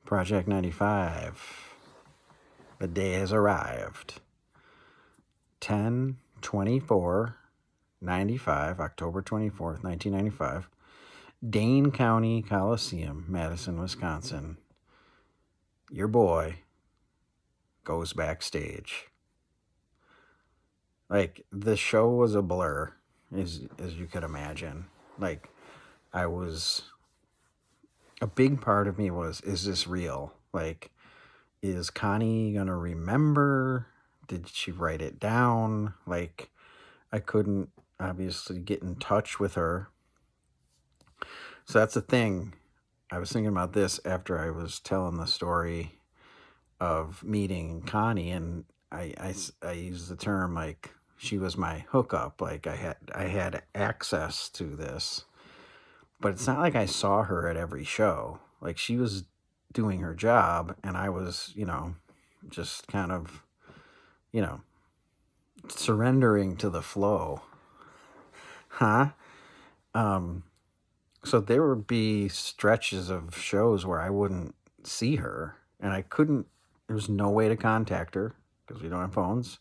Project 95. The day has arrived. 10/24/95, October 24th, 1995. Dane County Coliseum, Madison, Wisconsin. Your boy goes backstage. Like, the show was a blur, as you could imagine. Like, a big part of me was, is this real? Like, is Connie gonna remember? Did she write it down? Like, I couldn't obviously get in touch with her. So that's the thing. I was thinking about this after I was telling the story of meeting Connie, and I used the term, like, she was my hookup. Like, I had access to this, but it's not like I saw her at every show. Like, she was doing her job, and I was, just kind of, surrendering to the flow. So there would be stretches of shows where I wouldn't see her, and there was no way to contact her because we don't have phones.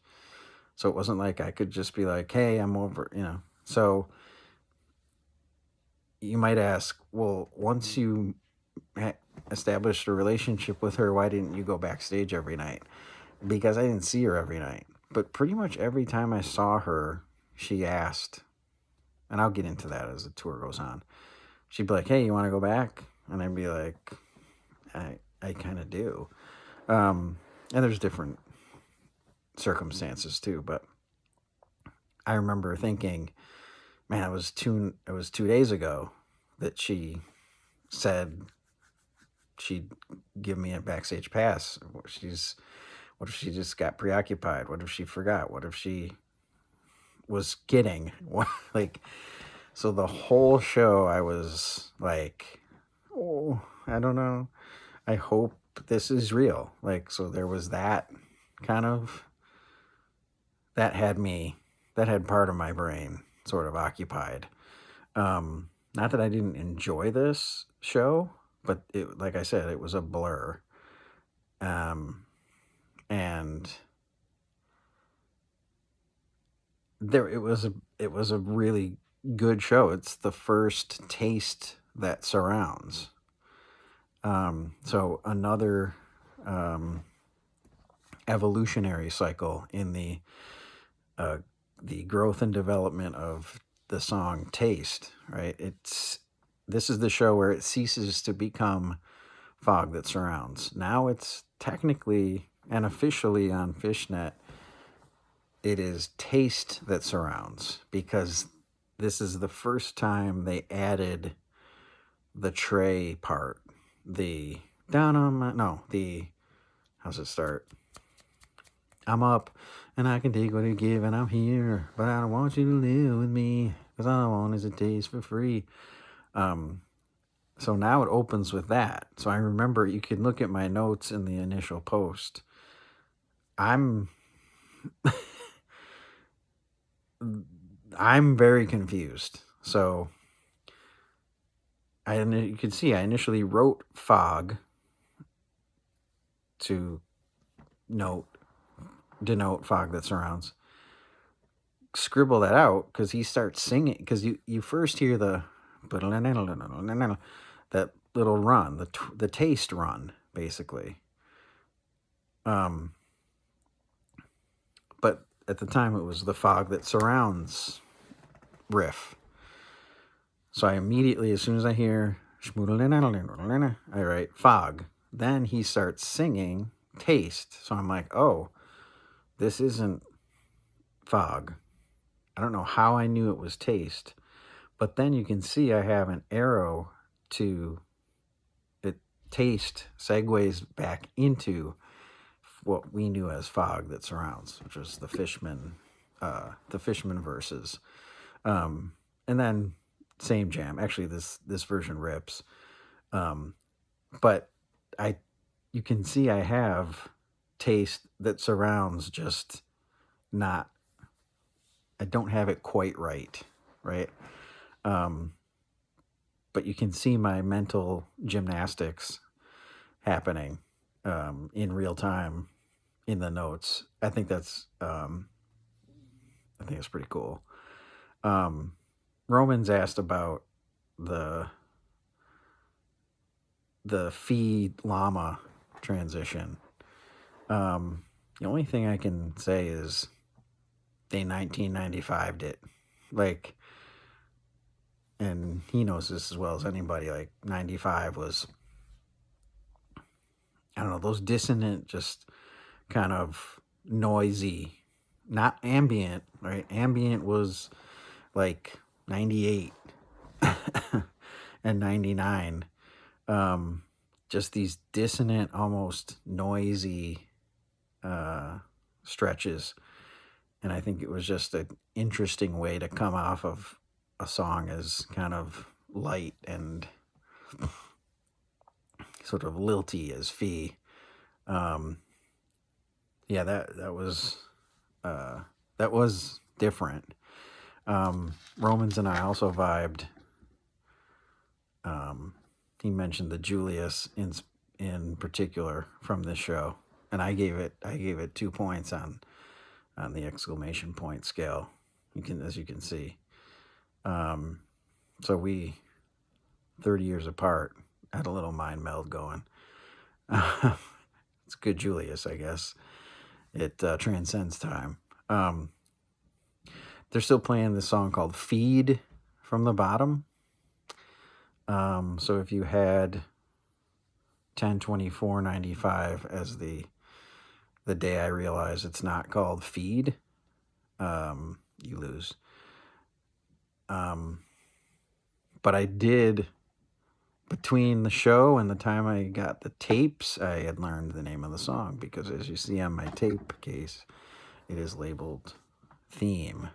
So it wasn't like I could just be like, hey, I'm over, So you might ask, well, once you established a relationship with her, why didn't you go backstage every night? Because I didn't see her every night. But pretty much every time I saw her, she asked, and I'll get into that as the tour goes on. She'd be like, hey, you want to go back? And I'd be like, I kind of do. And there's different circumstances too, but I remember thinking, man, it was 2 days ago that she said she'd give me a backstage pass. What if she just got preoccupied? What if she forgot? What if she was kidding? So the whole show I was like, oh, I don't know. I hope this is real. Like, so there was that kind of, that had part of my brain sort of occupied. Not that I didn't enjoy this show, but like I said, it was a blur. And it was a really good show. It's the first taste that surrounds. So another evolutionary cycle in the growth and development of the song Taste, right? This is the show where it ceases to become Fog That Surrounds. Now it's technically and officially on Fishnet, it is Taste That Surrounds, because this is the first time they added the Trey part. How's it start? I'm up and I can take what you give, and I'm here, but I don't want you to live with me, because all I want is a taste for free. So now it opens with that. So I remember, you can look at my notes in the initial post. I'm very confused. So you can see I initially wrote Fog to denote Fog That Surrounds. Scribble that out, because he starts singing, because you first hear that little run, the taste run, basically. But at the time it was the Fog That Surrounds riff. So I immediately, as soon as I hear I write Fog. Then he starts singing Taste. So I'm like, oh, this isn't Fog. I don't know how I knew it was Taste. But then you can see I have an arrow to it. Taste segues back into what we knew as Fog That Surrounds, which was the Fishman verses. And then same jam. Actually, this version rips. But you can see I have Taste That Surrounds, just not, I don't have it quite right? But you can see my mental gymnastics happening in real time in the notes. I think it's pretty cool. Romans asked about the Phi Llama transition. The only thing I can say is they 1995'd it. Like, and he knows this as well as anybody, like 95 was, I don't know, those dissonant, just kind of noisy, not ambient, right? Ambient was like 98 and 99. Just these dissonant, almost noisy stretches. And I think it was just an interesting way to come off of a song as kind of light and sort of lilty as Phi. Yeah, that was different. Romans and I also vibed. He mentioned the Julius in particular from this show, and I gave it 2 points on the exclamation point scale. As you can see. So we 30 years apart had a little mind meld going. It's good Julius, I guess. It transcends time. They're still playing this song called Feed from the bottom. So if you had 10/24/95 as the day I realized it's not called Feed, you lose. But I did, between the show and the time I got the tapes, I had learned the name of the song, because as you see on my tape case, it is labeled Theme.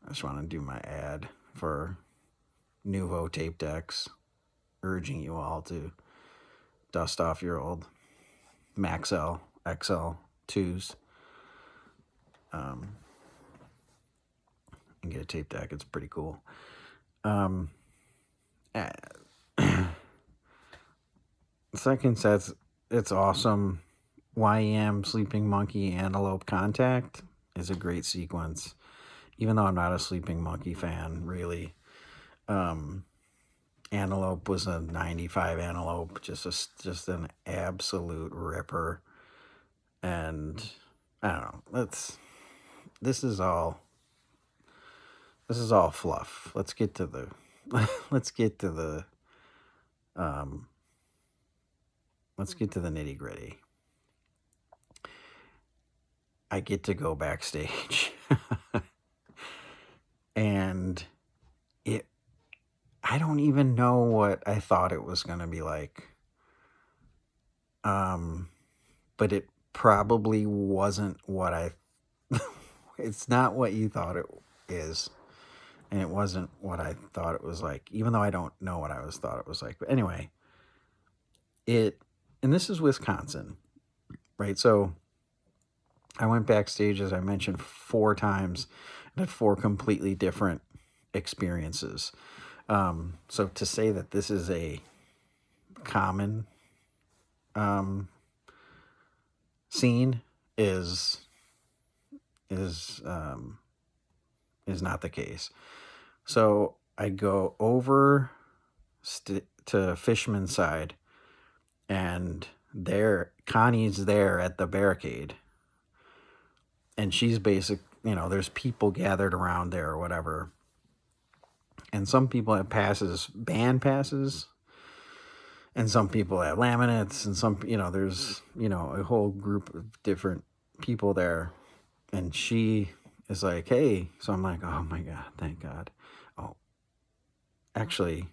I just want to do my ad for Nouveau tape decks, urging you all to dust off your old Maxell XL 2s and get a tape deck. It's pretty cool. Second set's, it's awesome. YEM, Sleeping Monkey, Antelope Contact is a great sequence. Even though I'm not a Sleeping Monkey fan, really. Antelope was a 95 Antelope, just an absolute ripper. And I don't know, this is all fluff. Let's get to the nitty gritty. I get to go backstage and I don't even know what I thought it was going to be like. But it probably wasn't what it's not what you thought it is. And it wasn't what I thought it was like, even though I don't know what I thought it was like. But anyway, and this is Wisconsin, right? So I went backstage, as I mentioned, 4 times and had 4 completely different experiences. So to say that this is a common scene is not the case. So I go over to Fishman's side, and Connie's there at the barricade, and she's there's people gathered around there or whatever. And some people have band passes, and some people have laminates, and some, there's, a whole group of different people there. And she is like, hey. So I'm like, oh my God, thank God. Oh, actually,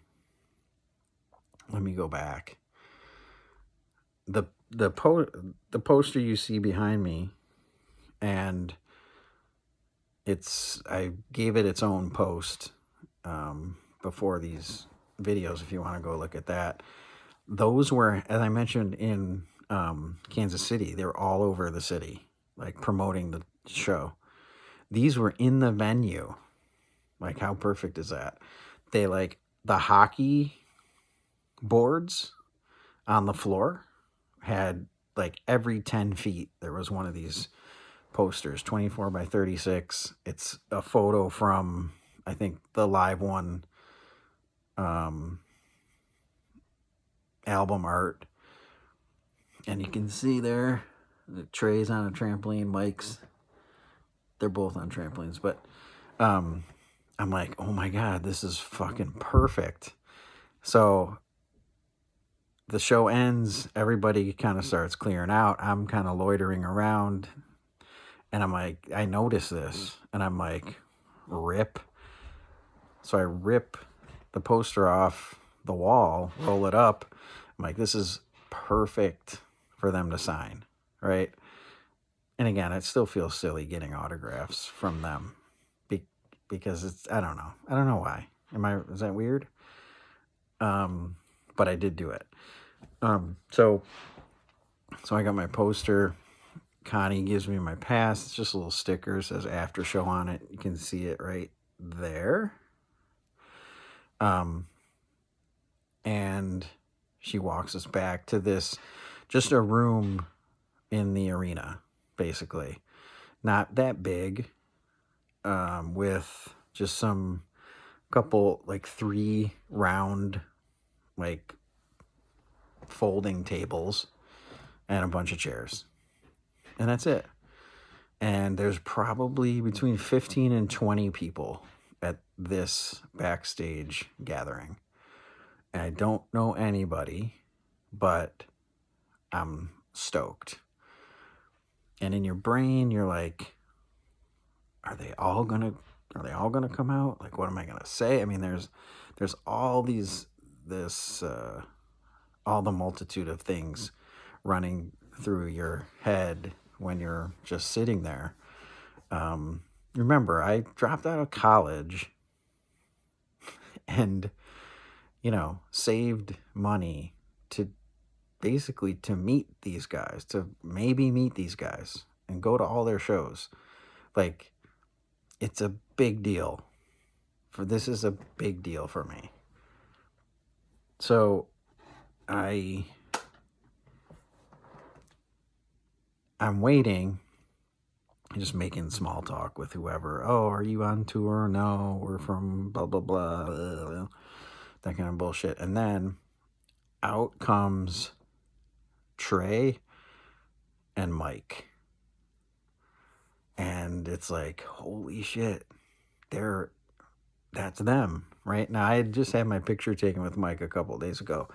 let me go back. The poster you see behind me, and I gave it its own post before these videos, if you want to go look at that. Those were, as I mentioned, in Kansas City. They were all over the city, like promoting the show. These were in the venue. Like, how perfect is that? They, like, the hockey boards on the floor had like every 10 feet there was one of these posters, 24 by 36. It's a photo from, I think, the Live One album art. And you can see there the Trey's on a trampoline, Mike's, they're both on trampolines. But I'm like, oh my God, this is fucking perfect. So the show ends, everybody kind of starts clearing out. I'm kind of loitering around. And I'm like, I notice this. And I'm like, rip. So I rip the poster off the wall, roll it up. I'm like, this is perfect for them to sign, right? And again, it still feels silly getting autographs from them because it's, I don't know why. Is that weird? But I did do it. So I got my poster. Connie gives me my pass. It's just a little sticker. It says after show on it. You can see it right there. And she walks us back to this, just a room in the arena, basically. Not that big, with just some couple, like 3 round, like folding tables and a bunch of chairs. And that's it. And there's probably between 15 and 20 people at this backstage gathering. And I don't know anybody, but I'm stoked. And in your brain, you're like, are they all gonna come out? Like, what am I gonna say? I mean, there's all all the multitude of things running through your head when you're just sitting there. Remember, I dropped out of college and, saved money to basically to meet these guys, to maybe meet these guys and go to all their shows. Like, it's a big deal. This is a big deal for me. So I'm waiting, just making small talk with whoever. Oh, are you on tour? No, we're from blah, blah, blah. That kind of bullshit. And then out comes Trey and Mike. And it's like, holy shit, that's them, right? Now, I had just had my picture taken with Mike a couple of days ago,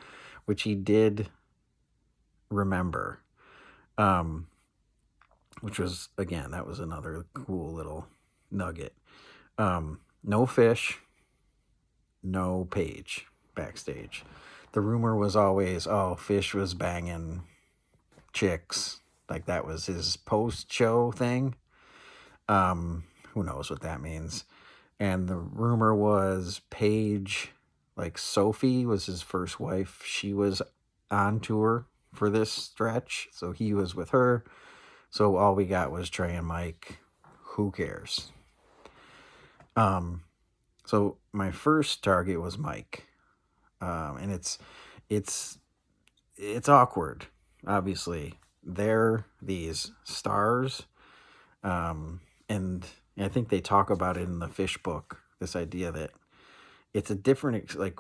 which he did remember, which was, again, that was another cool little nugget. No Phish, no Page backstage. The rumor was always, Phish was banging chicks. Like, that was his post-show thing. Who knows what that means. And the rumor was Paige, like Sophie was his first wife. She was on tour for this stretch, so he was with her. So all we got was Trey and Mike. Who cares? So my first target was Mike. And it's awkward, obviously. They're these stars. And I think they talk about it in the Phish book, this idea that it's a different, like,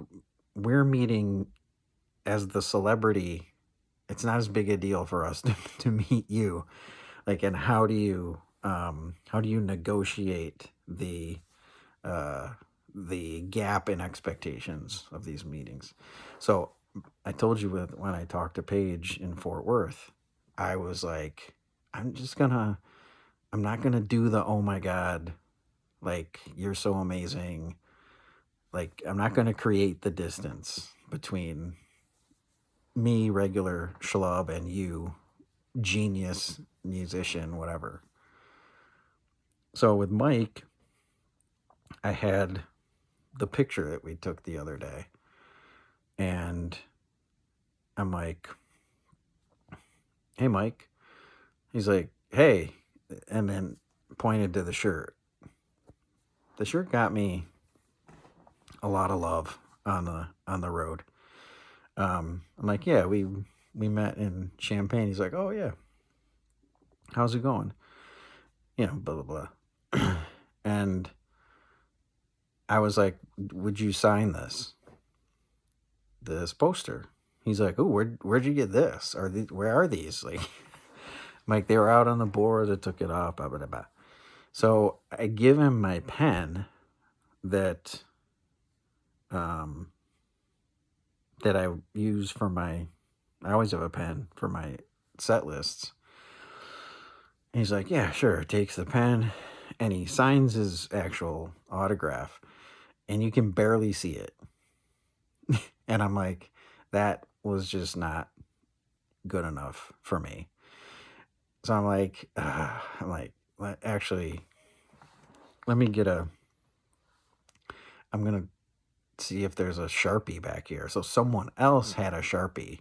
we're meeting as the celebrity. It's not as big a deal for us to meet you. Like, and how do you negotiate the gap in expectations of these meetings? So I told you when I talked to Paige in Fort Worth, I was like, I'm not going to do the, oh my God, like, you're so amazing. Like, I'm not going to create the distance between me, regular schlub, and you, genius, musician, whatever. So with Mike, I had the picture that we took the other day. And I'm like, hey, Mike. He's like, hey. And then pointed to the shirt. The shirt got me a lot of love on the road. I'm like, yeah, we met in Champaign. He's like, oh yeah, how's it going? Blah blah blah. And I was like, would you sign this poster? He's like, oh, where'd you get this? Where are these? Like they were out on the board. I took it off. Blah, blah, blah, blah. So I give him my pen that um, that I use for my. I always have a pen for my set lists. And he's like, yeah, sure. Takes the pen, and he signs his actual autograph, and you can barely see it. And I'm like, that was just not good enough for me. So I'm like, actually, let me get I'm gonna see if there's a Sharpie back here. So someone else had a Sharpie,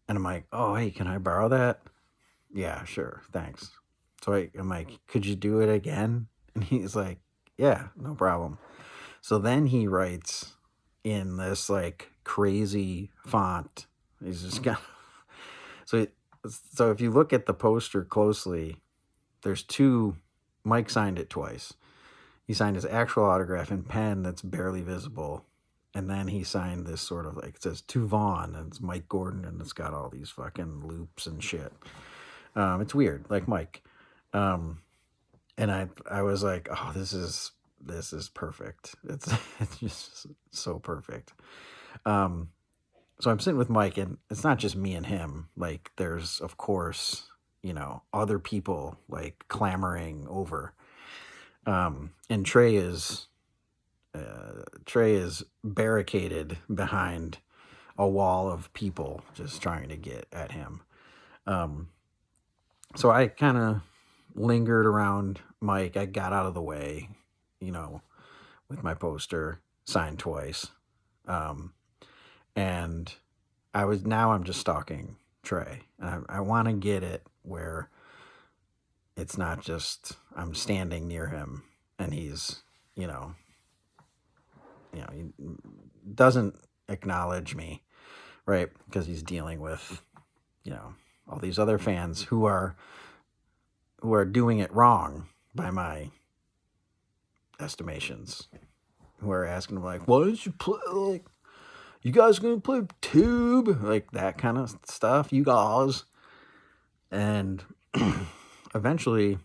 and I'm like, oh, hey, can I borrow that? Yeah, sure, thanks. So I'm like, could you do it again? And he's like, yeah, no problem. So then he writes in this like crazy font. He's just got so so if you look at the poster closely, there's two. Mike signed it twice. He signed his actual autograph in pen that's barely visible. And then he signed this sort of like, it says to Vaughn, and it's Mike Gordon, and it's got all these fucking loops and shit. It's weird, like Mike. And I was like, oh, this is perfect. It's just so perfect. So I'm sitting with Mike, and it's not just me and him. Like there's, of course, other people like clamoring over. And Trey is barricaded behind a wall of people just trying to get at him. So I kind of lingered around Mike. I got out of the way, with my poster signed twice. And I'm just stalking Trey. And I want to get it where it's not just I'm standing near him and he's, he doesn't acknowledge me, right? Because he's dealing with, all these other fans who are doing it wrong by my estimations, who are asking him like, why don't you play, like, you guys gonna play tube, like that kind of stuff, you guys. And eventually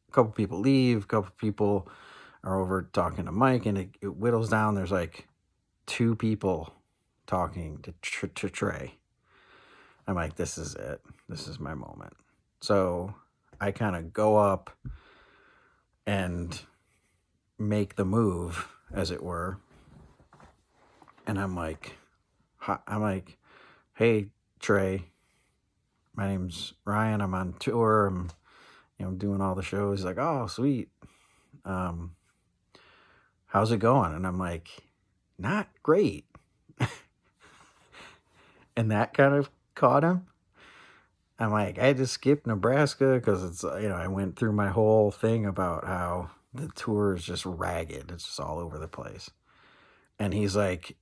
a couple people leave, a couple people are over talking to Mike, and it whittles down. There's like two people talking to Trey. I'm like, this is it. This is my moment. So I kind of go up and make the move, as it were. And I'm like, hey, Trey, my name's Ryan. I'm on tour. I'm doing all the shows. He's like, oh, sweet. How's it going? And I'm like, not great. And that kind of caught him. I'm like, I had to skip Nebraska because it's, I went through my whole thing about how the tour is just ragged. It's just all over the place. And he's like,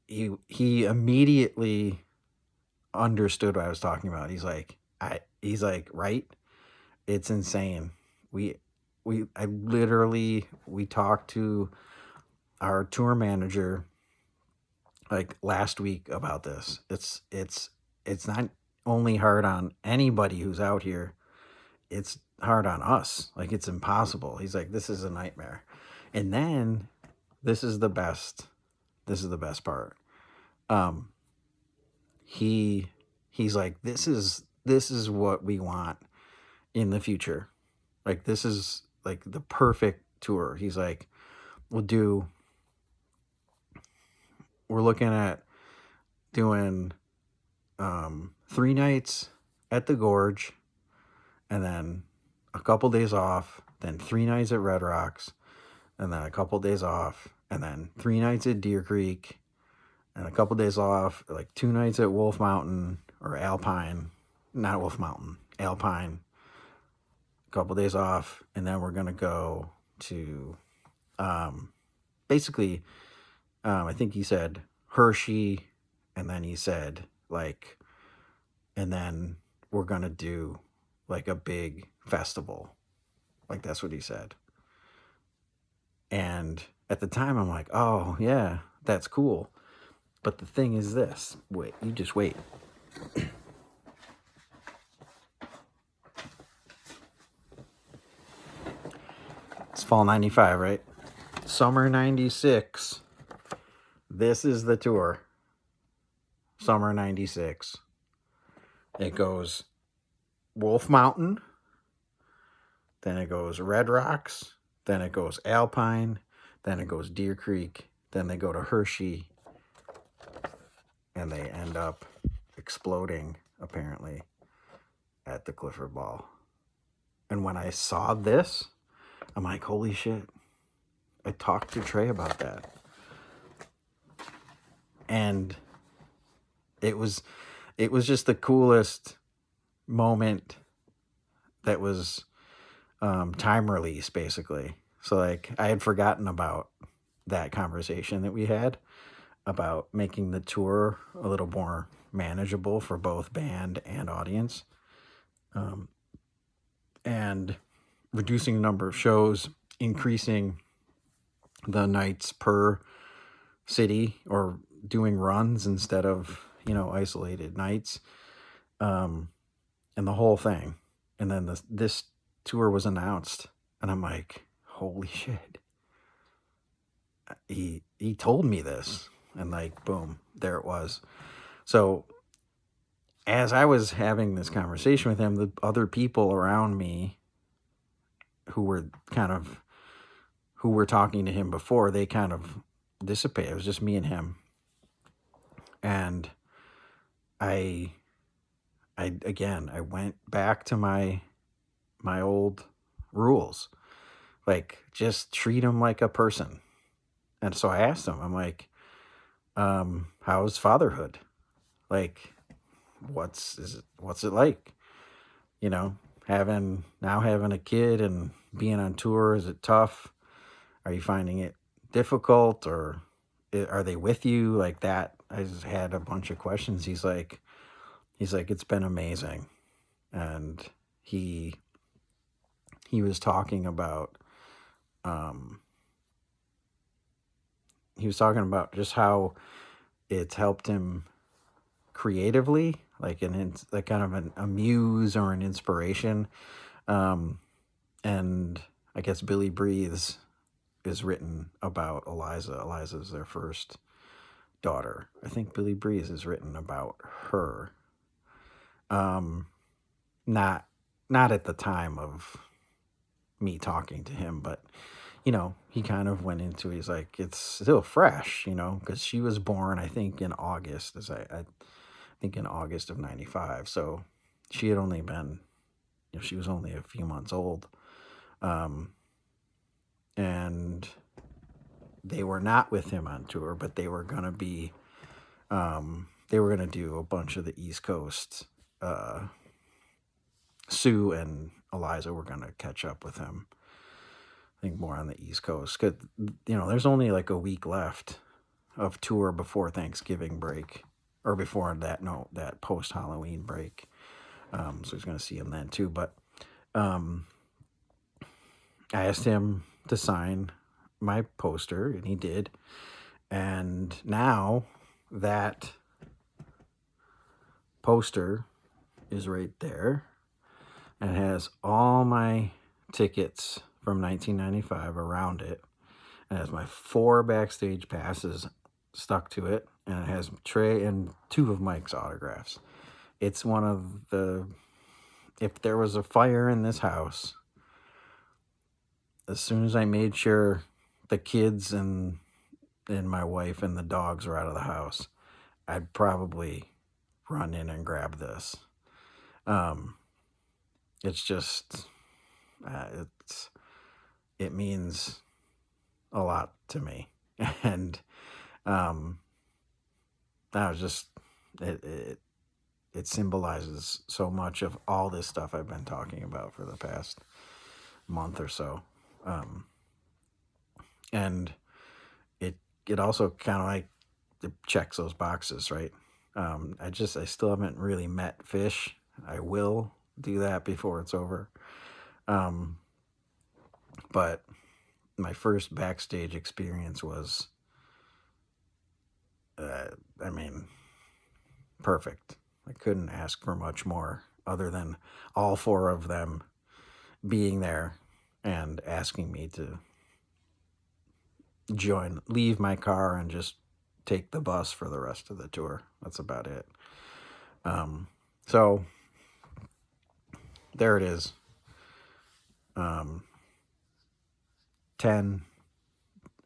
he immediately understood what I was talking about. He's like, right? It's insane. We talked to our tour manager like last week about this. It's not only hard on anybody who's out here, it's hard on us. Like it's impossible. He's like, this is a nightmare. And then this is the best part. He's like, this is what we want in the future. Like this is like the perfect tour. He's like, we're looking at doing 3 nights at the Gorge, and then a couple days off, then 3 nights at Red Rocks, and then a couple days off, and then 3 nights at Deer Creek, and a couple days off, like 2 nights at Wolf Mountain or Alpine, not Wolf Mountain, Alpine, a couple days off, and then we're going to go to, basically, I think he said Hershey, and then he said, like, and then we're going to do like a big festival. Like, that's what he said. And at the time, I'm like, oh, yeah, that's cool. But the thing is this. Wait, you just wait. It's fall 95, right? Summer 96. This is the tour. Summer 96. It goes Wolf Mountain. Then it goes Red Rocks. Then it goes Alpine. Then it goes Deer Creek. Then they go to Hershey. And they end up exploding, apparently, at the Clifford Ball. And when I saw this, I'm like, holy shit. I talked to Trey about that. And it was just the coolest moment that was time release, basically. So, like, I had forgotten about that conversation that we had about making the tour a little more manageable for both band and audience, and reducing the number of shows, increasing the nights per city, or doing runs instead of, isolated nights, and the whole thing. And then this tour was announced, and I'm like, holy shit. He told me this, and like, boom, there it was. So as I was having this conversation with him, the other people around me who were talking to him before, they kind of dissipated. It was just me and him. And I went back to my old rules. Like, just treat him like a person. And so I asked him, I'm like, how's fatherhood? Like, what's it like? Having a kid and being on tour, is it tough? Are you finding it difficult, or are they with you like that? I just had a bunch of questions. He's like, it's been amazing. And he was talking about, just how it's helped him creatively, like like kind of a muse or an inspiration. And I guess Billy Breathes is written about Eliza. Eliza's their first daughter. I think Billy Breeze is written about her. Not at the time of me talking to him, but he kind of went into, he's like, it's still fresh, because she was born, I think, in August, I think in August of 95. So she had only been, she was only a few months old. And they were not with him on tour, but they were going to be, they were going to do a bunch of the East Coast. Sue and Eliza were going to catch up with him. I think more on the East Coast. 'Cause, there's only like a week left of tour before Thanksgiving break, or before that post-Halloween break. So he's going to see him then too. But I asked him to sign my poster, and he did. And now that poster is right there, and it has all my tickets from 1995 around it, and it has my 4 backstage passes stuck to it, and it has Trey and 2 of Mike's autographs. It's one of the, if there was a fire in this house, as soon as I made sure the kids and my wife and the dogs were out of the house, I'd probably run in and grab this. It's just, it means a lot to me. And that was just, it symbolizes so much of all this stuff I've been talking about for the past month or so. And it also kind of like it checks those boxes, right? I still haven't really met Phish. I will do that before it's over. But my first backstage experience was, I mean, perfect. I couldn't ask for much more other than all four of them being there and asking me to leave my car and just take the bus for the rest of the tour. That's about it. So there it is. 10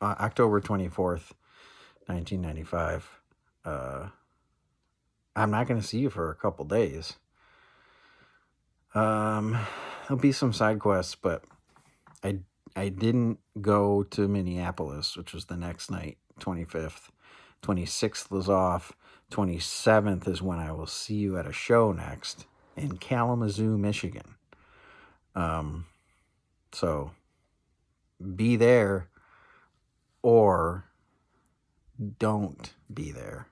October 24th, 1995. I'm not going to see you for a couple days. There'll be some side quests, but I didn't go to Minneapolis, which was the next night, 25th. 26th was off. 27th is when I will see you at a show next in Kalamazoo, Michigan. So be there or don't be there.